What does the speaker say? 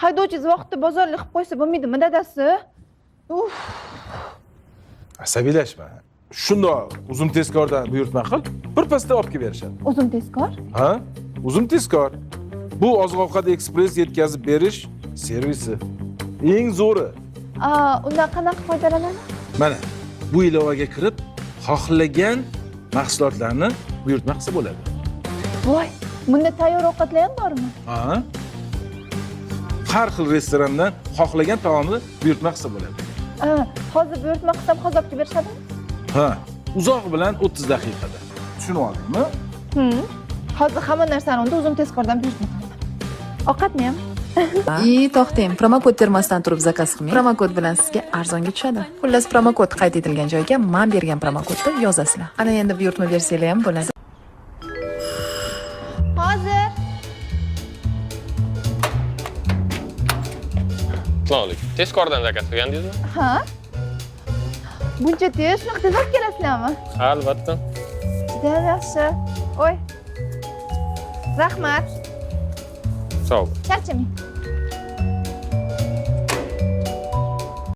Haydovchi vaqtida bozorlik qilib qo'ysa bo'lmaydimi, dadasi? Uf. Asabiylashma. Shundoq uzun tezkordan buyurtma qil, birpasda olib kelib berishadi. Uzun tezkor? Ha? Uzun tezkor. Bu oziq-ovqat ekspres yetkazib berish servisi. Eng zo'ri. Undan qanaqa foydalanadi? Mana bu ilovaga kirib, xohlagan mahsulotlarni buyurtma qilsa bo'ladi. Voy, bunda tayyor ovqatlar ham bormi? Ha? Har xil restorandan xohlagan taomni buyurtma qilsa bo'ladi. Hozir buyurtma qilsam hozir olib berishadimi? Ha, uzog'i bilan 30 daqiqada. Tushunib oldingmi? Hozir hamma narsani unda uzun tezkordan buyurtma qilaman. Ovqatni ham. To'xtang, promokod termasdan turib zakaz qilmang. Promokod bilan sizga arzonga tushadi. Xullas, promokod qayd etilgan joyga men bergan promokodni yozasizlar. Ana endi buyurtma bersanglar ham bo'ladi. Hozir. Assalomu tezkordan zakaz qilgandingizmi? Ha? Buncha tez, shunaqa tez olib kelasizlarmi? Ha, albatta. Juda yaxshi. Oy. Rahmat. Sog' bo'l. Charchamang.